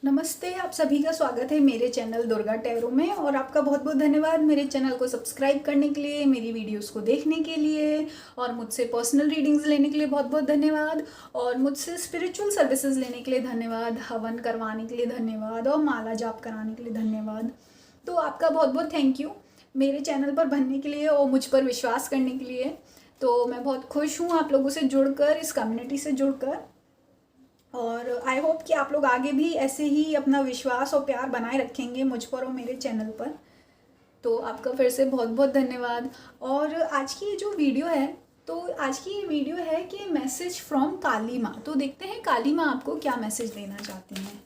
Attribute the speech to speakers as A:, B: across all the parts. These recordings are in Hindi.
A: नमस्ते, आप सभी का स्वागत है मेरे चैनल दुर्गा टैरो में। और आपका बहुत बहुत धन्यवाद मेरे चैनल को सब्सक्राइब करने के लिए, मेरी वीडियोस को देखने के लिए, और मुझसे पर्सनल रीडिंग्स लेने के लिए बहुत बहुत धन्यवाद, और मुझसे स्पिरिचुअल सर्विसेज लेने के लिए धन्यवाद, हवन करवाने के लिए धन्यवाद, और माला जाप कराने के लिए धन्यवाद। तो आपका बहुत बहुत थैंक यू मेरे चैनल पर बनने के लिए और मुझ पर विश्वास करने के लिए। तो मैं बहुत खुश हूँ आप लोगों से जुड़कर, इस कम्युनिटी से जुड़कर, और आई होप कि आप लोग आगे भी ऐसे ही अपना विश्वास और प्यार बनाए रखेंगे मुझ पर और मेरे चैनल पर। तो आपका फिर से बहुत बहुत धन्यवाद। और आज की ये जो वीडियो है, तो आज की ये वीडियो है कि मैसेज फ्रॉम काली माँ। तो देखते हैं काली माँ आपको क्या मैसेज देना चाहती हैं।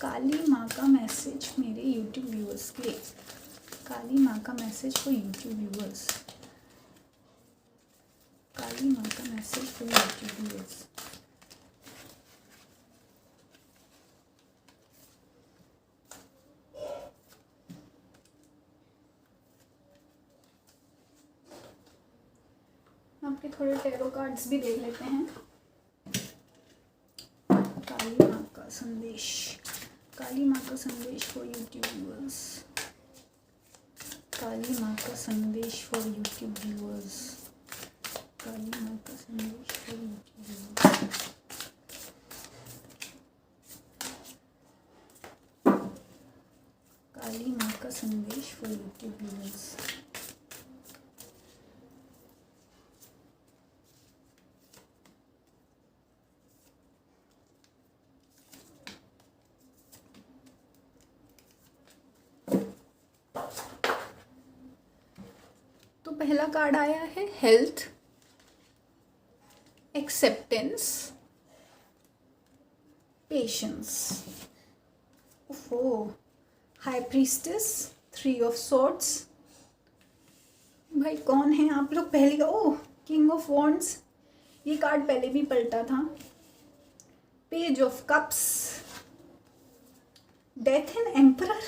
A: काली माँ का मैसेज मेरे यूट्यूब व्यूअर्स के लिए। काली माँ का मैसेज फॉर यूट्यूब व्यूअर्स। काली माँ का मैसेज फॉर यूट्यूब व्यूअर्स। आपके थोड़े टैरो कार्ड्स भी देख लेते हैं। काली माँ का संदेश, काली माँ का संदेश फॉर यूट्यूब व्यूअर्स। काली माँ का संदेश फॉर यूट्यूब व्यूअर्स। काली माँ का संदेश फॉर यूट्यूब व्यूअर्स। काली माँ का संदेश फॉर यूट्यूब व्यूअर्स। तो पहला कार्ड आया है हेल्थ, एक्सेप्टेंस, पेशेंस। ओहो, हाई प्रीस्टेस, 3 ऑफ सॉर्ड्स। भाई कौन है आप लोग? पहले का ओह, किंग ऑफ वॉन्ड्स। ये कार्ड पहले भी पलटा था। Page of cups, death and emperor.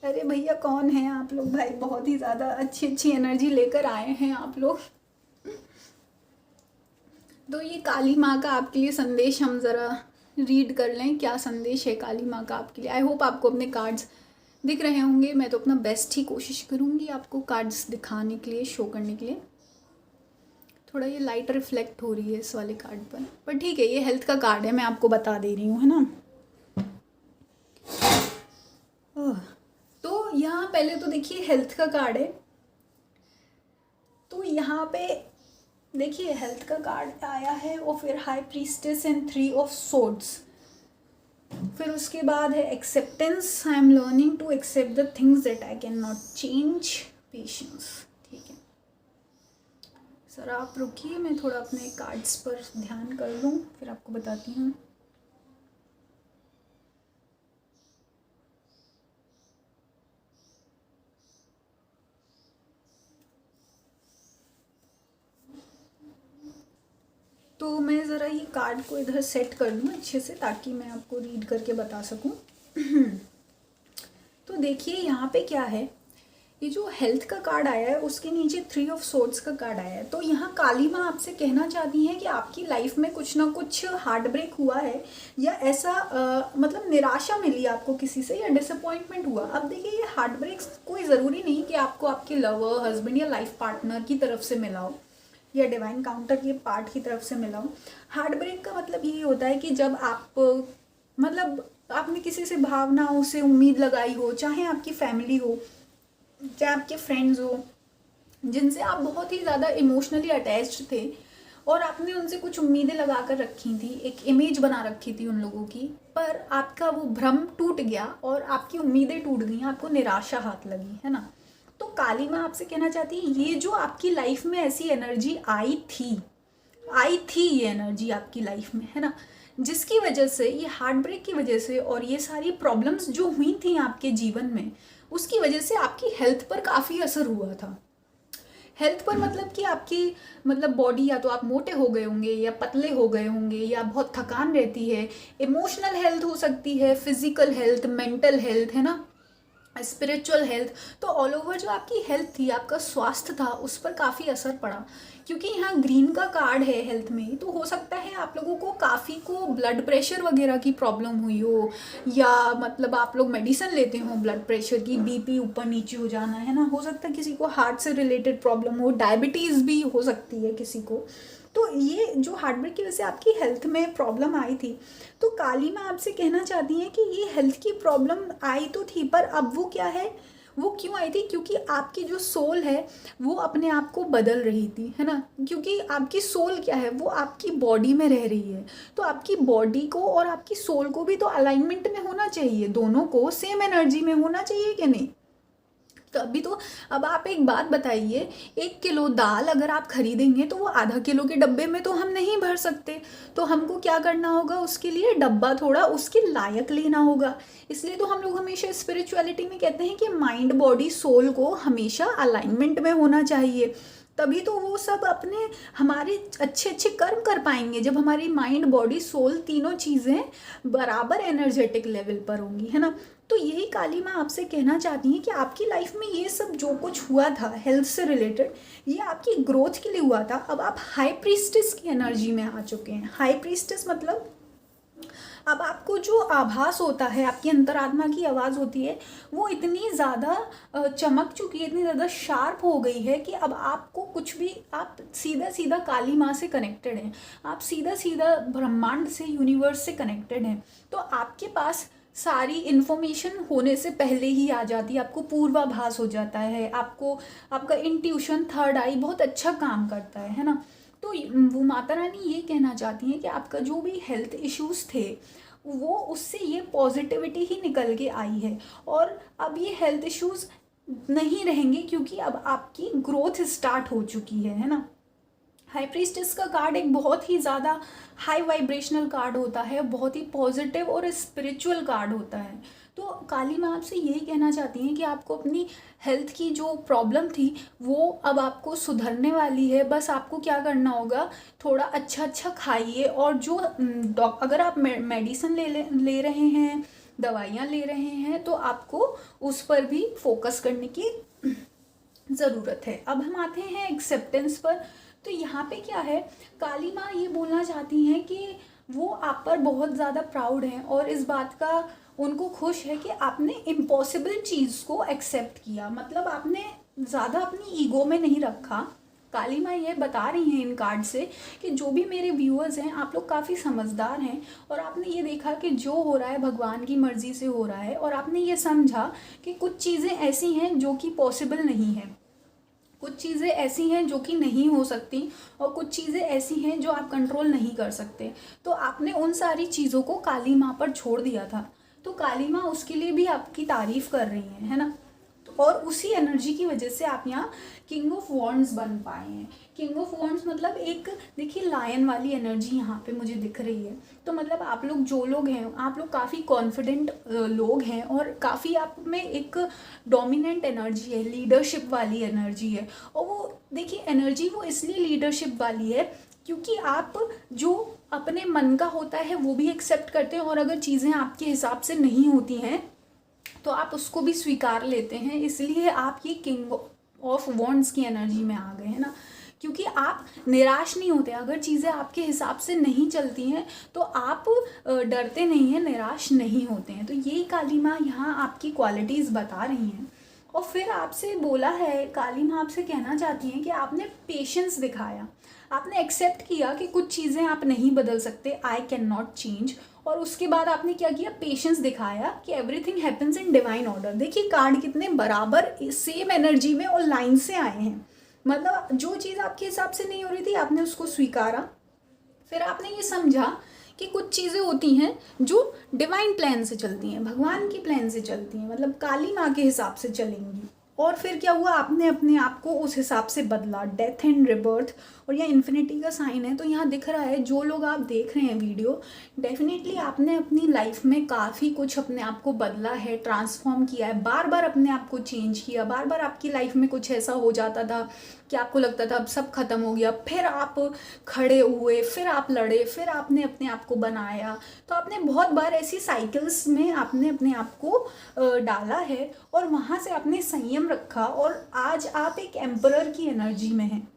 A: अरे भैया कौन है आप लोग? भाई बहुत ही ज़्यादा अच्छी अच्छी एनर्जी लेकर आए हैं आप लोग। तो ये काली माँ का आपके लिए संदेश हम ज़रा रीड कर लें। क्या संदेश है काली माँ का आपके लिए? आई होप आपको अपने कार्ड्स दिख रहे होंगे। मैं तो अपना बेस्ट ही कोशिश करूँगी आपको कार्ड्स दिखाने के लिए, शो करने के लिए। थोड़ा ये लाइट रिफ्लेक्ट हो रही है इस वाले कार्ड पर ठीक है। ये हेल्थ का कार्ड है, मैं आपको बता दे रही हूँ, है ना। तो यहाँ पहले तो देखिए हेल्थ का कार्ड है। तो यहाँ पे देखिए हेल्थ का कार्ड आया है, और फिर high priestess and 3 of swords. फिर उसके बाद है acceptance, I am learning to accept the things that I can not change, patience. ठीक है सर, आप रुकिए, मैं थोड़ा अपने कार्ड्स पर ध्यान कर लूँ, फिर आपको बताती हूँ। तो मैं ज़रा ये कार्ड को इधर सेट कर लूँ अच्छे से, ताकि मैं आपको रीड करके बता सकूँ। तो देखिए यहाँ पे क्या है, ये जो हेल्थ का कार्ड आया है उसके नीचे 3 ऑफ सोर्ड्स का कार्ड आया है। तो यहाँ काली माँ आपसे कहना चाहती हैं कि आपकी लाइफ में कुछ ना कुछ हार्ट ब्रेक हुआ है, या ऐसा मतलब निराशा मिली आपको किसी से, या डिसअपॉइंटमेंट हुआ। अब देखिए ये हार्ट ब्रेक कोई ज़रूरी नहीं कि आपको आपके लवर, हस्बैंड या लाइफ पार्टनर की तरफ से मिला हो, या डिवाइन काउंटर के पार्ट की तरफ से मिला हो। हार्ट ब्रेक का मतलब यही होता है कि जब आप मतलब आपने किसी से भावनाओं से उम्मीद लगाई हो, चाहे आपकी फैमिली हो, चाहे आपके फ्रेंड्स हो, जिनसे आप बहुत ही ज़्यादा इमोशनली अटैच्ड थे, और आपने उनसे कुछ उम्मीदें लगा कर रखी थी, एक इमेज बना रखी थी उन लोगों की, पर आपका वो भ्रम टूट गया और आपकी उम्मीदें टूट गई, आपको निराशा हाथ लगी, है ना। तो काली माँ आपसे कहना चाहती है, ये जो आपकी लाइफ में ऐसी एनर्जी आई थी ये एनर्जी आपकी लाइफ में, है ना, जिसकी वजह से, ये हार्ट ब्रेक की वजह से और ये सारी प्रॉब्लम्स जो हुई थी आपके जीवन में, उसकी वजह से आपकी हेल्थ पर काफ़ी असर हुआ था। हेल्थ पर मतलब कि आपकी मतलब बॉडी, या तो आप मोटे हो गए होंगे, या पतले हो गए होंगे, या बहुत थकान रहती है। इमोशनल हेल्थ हो सकती है, फिजिकल हेल्थ, मेंटल हेल्थ, है ना। स्पिरिचुअल हेल्थ, तो ऑल ओवर जो आपकी हेल्थ थी, आपका स्वास्थ्य था, उस पर काफ़ी असर पड़ा। क्योंकि यहाँ ग्रीन का कार्ड है हेल्थ में, तो हो सकता है आप लोगों को काफ़ी को ब्लड प्रेशर वगैरह की प्रॉब्लम हुई हो, या मतलब आप लोग मेडिसिन लेते हो ब्लड प्रेशर की, बीपी ऊपर नीचे हो जाना, है ना, हो सकता है किसी को हार्ट से रिलेटेड प्रॉब्लम हो, डायबिटीज़ भी हो सकती है किसी को। तो ये जो हार्ट ब्रेक की वजह से आपकी हेल्थ में प्रॉब्लम आई थी, तो काली माँ आपसे कहना चाहती हैं कि ये हेल्थ की प्रॉब्लम आई तो थी, पर अब वो क्या है, वो क्यों आई थी, क्योंकि आपकी जो सोल है वो अपने आप को बदल रही थी, है ना। क्योंकि आपकी सोल क्या है, वो आपकी बॉडी में रह रही है, तो आपकी बॉडी को और आपकी सोल को भी तो अलाइनमेंट में होना चाहिए, दोनों को सेम एनर्जी में होना चाहिए कि नहीं। तो अभी तो, अब आप एक बात बताइए, 1 किलो दाल अगर आप खरीदेंगे तो वो आधा किलो के डब्बे में तो हम नहीं भर सकते, तो हमको क्या करना होगा, उसके लिए डब्बा थोड़ा उसके लायक लेना होगा। इसलिए तो हम लोग हमेशा स्पिरिचुअलिटी में कहते हैं कि माइंड बॉडी सोल को हमेशा अलाइनमेंट में होना चाहिए, तभी तो वो सब अपने हमारे अच्छे अच्छे कर्म कर पाएंगे, जब हमारी माइंड बॉडी सोल तीनों चीज़ें बराबर एनर्जेटिक लेवल पर होंगी, है ना। तो यही काली माँ आपसे कहना चाहती हैं कि आपकी लाइफ में ये सब जो कुछ हुआ था हेल्थ से रिलेटेड, ये आपकी ग्रोथ के लिए हुआ था। अब आप हाई प्रीस्टेस की एनर्जी में आ चुके हैं। हाई प्रीस्टेस मतलब अब आपको जो आभास होता है, आपकी अंतरात्मा की आवाज़ होती है, वो इतनी ज़्यादा चमक चुकी है, इतनी ज़्यादा शार्प हो गई है कि अब आपको कुछ भी, आप सीधा सीधा काली माँ से कनेक्टेड हैं, आप सीधा सीधा ब्रह्मांड से, यूनिवर्स से कनेक्टेड हैं। तो आपके पास सारी इन्फॉर्मेशन होने से पहले ही आ जाती है, आपको पूर्वाभास हो जाता है, आपको आपका इंट्यूशन, थर्ड आई बहुत अच्छा काम करता है ना। तो वो माता रानी ये कहना चाहती हैं कि आपका जो भी हेल्थ इश्यूज थे, वो उससे ये पॉजिटिविटी ही निकल के आई है, और अब ये हेल्थ इश्यूज नहीं रहेंगे, क्योंकि अब आपकी ग्रोथ स्टार्ट हो चुकी है ना। हाई प्रीस्टेस का कार्ड एक बहुत ही ज़्यादा हाई वाइब्रेशनल कार्ड होता है, बहुत ही पॉजिटिव और स्पिरिचुअल कार्ड होता है। तो काली माँ आपसे यही कहना चाहती हैं कि आपको अपनी हेल्थ की जो प्रॉब्लम थी वो अब आपको सुधरने वाली है। बस आपको क्या करना होगा, थोड़ा अच्छा अच्छा खाइए, और जो अगर आप मेडिसिन ले रहे हैं, दवाइयाँ ले रहे हैं, तो आपको उस पर भी फोकस करने की ज़रूरत है। अब हम आते हैं एक्सेप्टेंस पर। तो यहाँ पे क्या है, काली माँ ये बोलना चाहती हैं कि वो आप पर बहुत ज़्यादा प्राउड हैं, और इस बात का उनको खुश है कि आपने इम्पॉसिबल चीज़ को एक्सेप्ट किया, मतलब आपने ज़्यादा अपनी ईगो में नहीं रखा। काली माँ ये बता रही हैं इन कार्ड से कि जो भी मेरे व्यूअर्स हैं, आप लोग काफ़ी समझदार हैं, और आपने ये देखा कि जो हो रहा है भगवान की मर्ज़ी से हो रहा है, और आपने ये समझा कि कुछ चीज़ें ऐसी हैं जो कि पॉसिबल नहीं है, कुछ चीज़ें ऐसी हैं जो कि नहीं हो सकती, और कुछ चीज़ें ऐसी हैं जो आप कंट्रोल नहीं कर सकते। तो आपने उन सारी चीज़ों को काली माँ पर छोड़ दिया था, तो काली माँ उसके लिए भी आपकी तारीफ़ कर रही हैं, है ना। और उसी एनर्जी की वजह से आप यहाँ किंग ऑफ वॉन्ड्स बन पाए हैं। किंग ऑफ वॉन्ड्स मतलब एक, देखिए, लायन वाली एनर्जी यहाँ पे मुझे दिख रही है। तो मतलब आप लोग जो लोग हैं, आप लोग काफ़ी कॉन्फिडेंट लोग हैं, और काफ़ी आप में एक डोमिनेंट एनर्जी है, लीडरशिप वाली एनर्जी है। और वो देखिए एनर्जी वो इसलिए लीडरशिप वाली है क्योंकि आप जो अपने मन का होता है वो भी एक्सेप्ट करते हैं, और अगर चीज़ें आपके हिसाब से नहीं होती हैं तो आप उसको भी स्वीकार लेते हैं। इसलिए आप ये किंग ऑफ वॉन्ड्स की एनर्जी में आ गए हैं ना, क्योंकि आप निराश नहीं होते। अगर चीज़ें आपके हिसाब से नहीं चलती हैं तो आप डरते नहीं हैं, निराश नहीं होते हैं। तो यही काली माँ यहाँ आपकी क्वालिटीज़ बता रही हैं। और फिर आपसे बोला है, काली माँ आपसे कहना चाहती हैं कि आपने पेशेंस दिखाया, आपने एक्सेप्ट किया कि कुछ चीज़ें आप नहीं बदल सकते, आई कैन नॉट चेंज। और उसके बाद आपने क्या किया, पेशेंस दिखाया कि everything happens in divine order. देखिए कार्ड कितने बराबर सेम एनर्जी में और लाइन से आए हैं, मतलब जो चीज़ आपके हिसाब से नहीं हो रही थी आपने उसको स्वीकारा। फिर आपने ये समझा कि कुछ चीज़ें होती हैं जो डिवाइन प्लान से चलती हैं, भगवान की प्लान से चलती हैं, मतलब काली माँ के हिसाब से चलेंगी। और फिर क्या हुआ, आपने अपने आप को उस हिसाब से बदला, डेथ एंड रिबर्थ और यह इन्फिनिटी का साइन है। तो यहाँ दिख रहा है, जो लोग आप देख रहे हैं वीडियो, डेफिनेटली आपने अपनी लाइफ में काफ़ी कुछ अपने आप को बदला है, ट्रांसफॉर्म किया है, बार बार अपने आप को चेंज किया। बार बार आपकी लाइफ में कुछ ऐसा हो जाता था कि आपको लगता था अब सब खत्म हो गया, फिर आप खड़े हुए, फिर आप लड़े, फिर आपने अपने आप को बनाया। तो आपने बहुत बार ऐसी साइकिल्स में आपने अपने आप को डाला है और वहाँ से आपने संयम रखा और आज आप एक एम्परर की एनर्जी में हैं।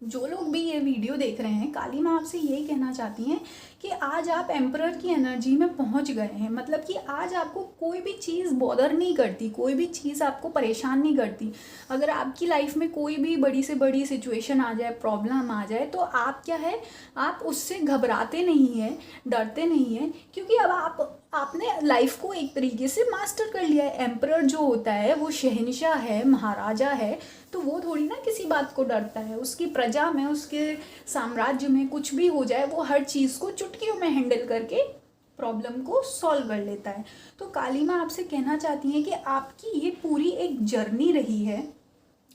A: जो लोग भी ये वीडियो देख रहे हैं, काली माँ आपसे यही कहना चाहती हैं कि आज आप एम्परर की एनर्जी में पहुंच गए हैं। मतलब कि आज आपको कोई भी चीज़ बॉदर नहीं करती, कोई भी चीज़ आपको परेशान नहीं करती। अगर आपकी लाइफ में कोई भी बड़ी से बड़ी सिचुएशन आ जाए, प्रॉब्लम आ जाए, तो आप क्या है, आप उससे घबराते नहीं हैं, डरते नहीं हैं, क्योंकि अब आपने लाइफ को एक तरीके से मास्टर कर लिया है। एम्परर जो होता है वो शहंशाह है, महाराजा है, तो वो थोड़ी ना किसी बात को डरता है। उसकी प्रजा में, उसके साम्राज्य में कुछ भी हो जाए, वो हर चीज़ को चुटकियों में हैंडल करके प्रॉब्लम को सॉल्व कर लेता है। तो काली माँ आपसे कहना चाहती हैं कि आपकी ये पूरी एक जर्नी रही है,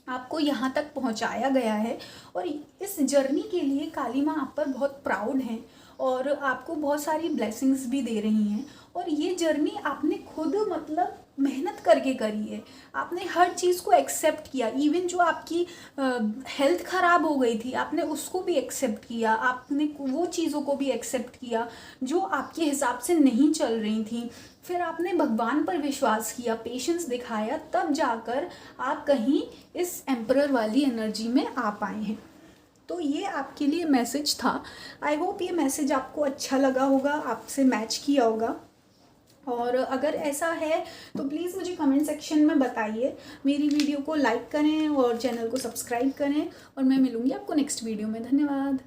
A: आपको यहाँ तक पहुँचाया गया है और इस जर्नी के लिए काली माँ आप पर बहुत प्राउड हैं और आपको बहुत सारी ब्लेसिंग्स भी दे रही हैं। और ये जर्नी आपने खुद मतलब मेहनत करके करी है। आपने हर चीज़ को एक्सेप्ट किया, इवन जो आपकी हेल्थ ख़राब हो गई थी, आपने उसको भी एक्सेप्ट किया। आपने वो चीज़ों को भी एक्सेप्ट किया जो आपके हिसाब से नहीं चल रही थी। फिर आपने भगवान पर विश्वास किया, पेशेंस दिखाया, तब जाकर आप कहीं इस एम्परर वाली एनर्जी में आ पाए हैं। तो ये आपके लिए मैसेज था। आई होप ये मैसेज आपको अच्छा लगा होगा, आपसे मैच किया होगा। और अगर ऐसा है तो प्लीज़ मुझे कमेंट सेक्शन में बताइए। मेरी वीडियो को लाइक करें और चैनल को सब्सक्राइब करें और मैं मिलूँगी आपको नेक्स्ट वीडियो में। धन्यवाद।